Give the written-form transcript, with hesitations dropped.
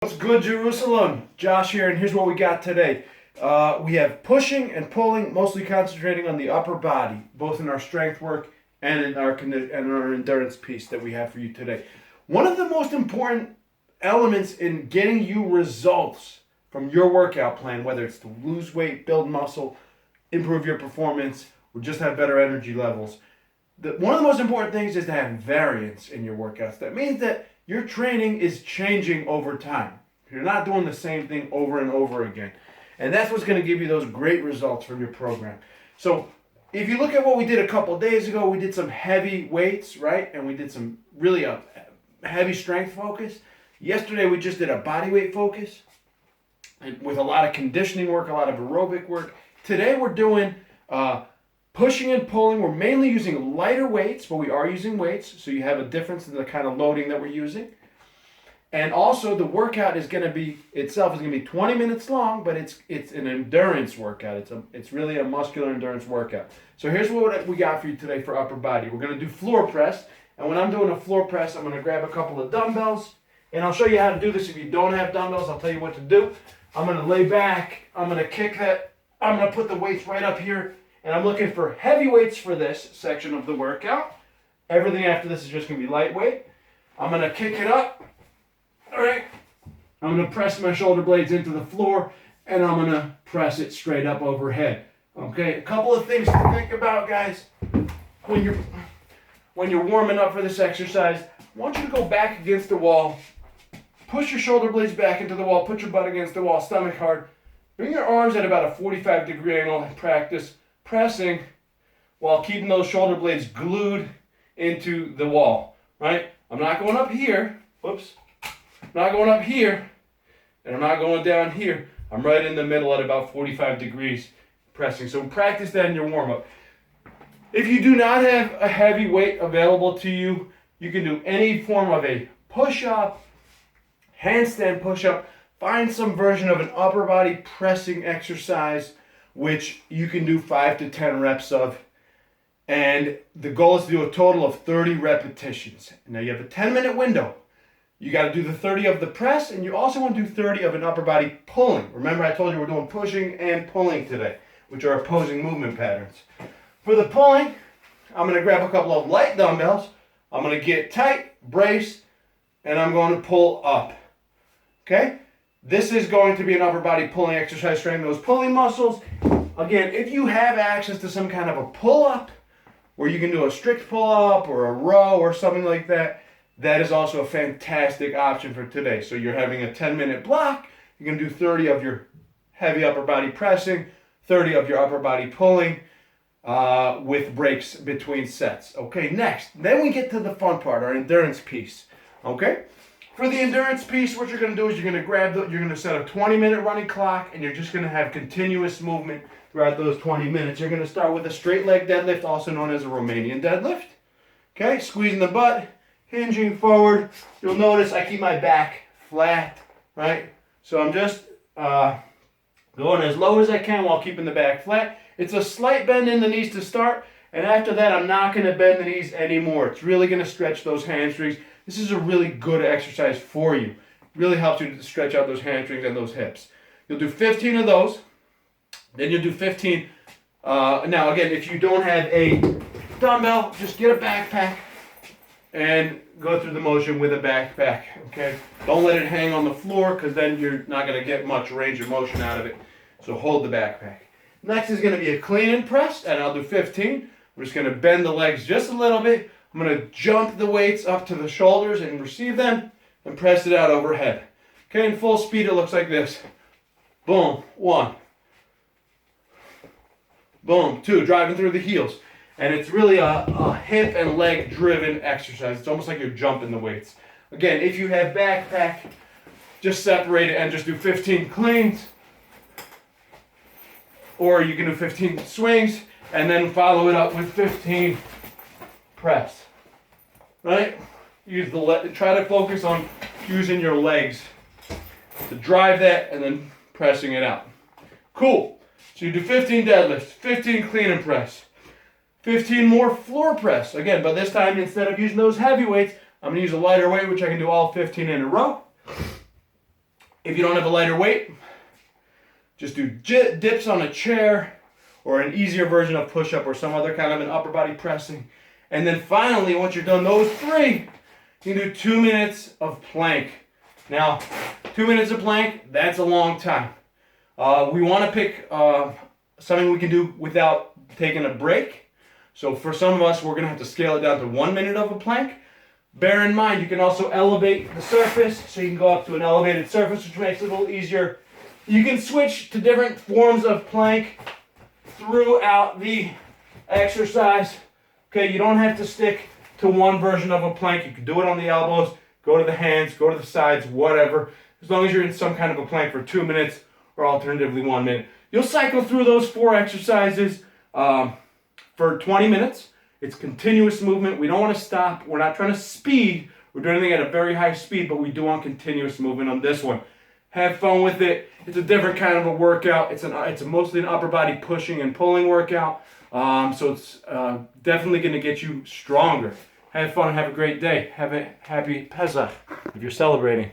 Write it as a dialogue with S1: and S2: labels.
S1: What's good, Jerusalem? Josh here, and here's what we got today. We have pushing and pulling, mostly concentrating on the upper body, both in our strength work and in our endurance piece that we have for you today. One of the most important elements in getting you results from your workout plan, whether it's to lose weight, build muscle, improve your performance, or just have better energy levels, one of the most important things is to have variance in your workouts. That means that your training is changing over time. You're not doing the same thing over and over again. And that's what's going to give you those great results from your program. So if you look at what we did a couple of days ago, we did some heavy weights, right? And we did some really heavy strength focus. Yesterday we just did a body weight focus with a lot of conditioning work, a lot of aerobic work. Today we're doing pushing and pulling. We're mainly using lighter weights, but we are using weights, so you have a difference in the kind of loading that we're using. And also the workout is going to be 20 minutes long, but it's an endurance workout. It's really a muscular endurance workout. So here's what we got for you today for upper body. We're going to do floor press, and when I'm doing a floor press, I'm going to grab a couple of dumbbells, and I'll show you how to do this. If you don't have dumbbells, I'll tell you what to do. I'm going to lay back. I'm going to kick that. I'm going to put the weights right up here. And I'm looking for heavy weights for this section of the workout. Everything after this is just going to be lightweight. I'm going to kick it up. All right. I'm going to press my shoulder blades into the floor, and I'm going to press it straight up overhead. Okay. A couple of things to think about, guys, when you're warming up for this exercise. I want you to go back against the wall. Push your shoulder blades back into the wall. Put your butt against the wall, stomach hard. Bring your arms at about a 45-degree angle and practice pressing while keeping those shoulder blades glued into the wall, right? I'm not going up here. Whoops. I'm not going up here, and I'm not going down here. I'm right in the middle at about 45 degrees pressing. So practice that in your warm-up. If you do not have a heavy weight available to you, you can do any form of a push-up, handstand push-up. Find some version of an upper body pressing exercise which you can do 5 to 10 reps of. And the goal is to do a total of 30 repetitions. Now you have a 10-minute window. You got to do the 30 of the press, and you also want to do 30 of an upper body pulling. Remember, I told you we're doing pushing and pulling today, which are opposing movement patterns. For the pulling, I'm going to grab a couple of light dumbbells. I'm going to get tight, brace, and I'm going to pull up. Okay? This is going to be an upper body pulling exercise, strengthening those pulling muscles. Again, if you have access to some kind of a pull-up, where you can do a strict pull-up or a row or something like that, that is also a fantastic option for today. So you're having a 10-minute block. You're going to do 30 of your heavy upper body pressing, 30 of your upper body pulling, with breaks between sets. Okay, next. Then we get to the fun part, our endurance piece. Okay? For the endurance piece, what you're going to do is you're going to set a 20-minute running clock, and you're just going to have continuous movement throughout those 20 minutes. You're going to start with a straight leg deadlift, also known as a Romanian deadlift. Okay, squeezing the butt, hinging forward. You'll notice I keep my back flat, right? So I'm just going as low as I can while keeping the back flat. It's a slight bend in the knees to start, and after that, I'm not going to bend the knees anymore. It's really going to stretch those hamstrings. This is a really good exercise for you. It really helps you to stretch out those hamstrings and those hips. You'll do 15 of those. Then you'll do 15. Now, again, if you don't have a dumbbell, just get a backpack and go through the motion with a backpack, okay? Don't let it hang on the floor, because then you're not going to get much range of motion out of it. So hold the backpack. Next is going to be a clean and press, and I'll do 15. I'm just going to bend the legs just a little bit. I'm going to jump the weights up to the shoulders and receive them and press it out overhead. Okay, in full speed it looks like this. Boom, 1. Boom, 2, driving through the heels. And it's really a hip and leg driven exercise. It's almost like you're jumping the weights. Again, if you have backpack, just separate it and just do 15 cleans. Or you can do 15 swings and then follow it up with 15 press, right? Try to focus on using your legs to drive that and then pressing it out. Cool. So you do 15 deadlifts, 15 clean and press, 15 more floor press. Again, but this time instead of using those heavy weights, I'm going to use a lighter weight, which I can do all 15 in a row. If you don't have a lighter weight, just do dips on a chair or an easier version of push-up or some other kind of an upper body pressing. And then finally, once you're done those three, you can do 2 minutes of plank. Now, 2 minutes of plank, that's a long time. We want to pick something we can do without taking a break. So for some of us, we're going to have to scale it down to 1 minute of a plank. Bear in mind, you can also elevate the surface, so you can go up to an elevated surface, which makes it a little easier. You can switch to different forms of plank throughout the exercise. Okay, you don't have to stick to one version of a plank. You can do it on the elbows, go to the hands, go to the sides, whatever. As long as you're in some kind of a plank for 2 minutes or alternatively 1 minute. You'll cycle through those 4 exercises for 20 minutes. It's continuous movement. We don't want to stop. We're not trying to speed. We're doing anything at a very high speed, but we do want continuous movement on this one. Have fun with it. It's a different kind of a workout. It's mostly an upper body pushing and pulling workout. So it's definitely going to get you stronger. Have fun. Have a great day. Have a happy Pesach if you're celebrating.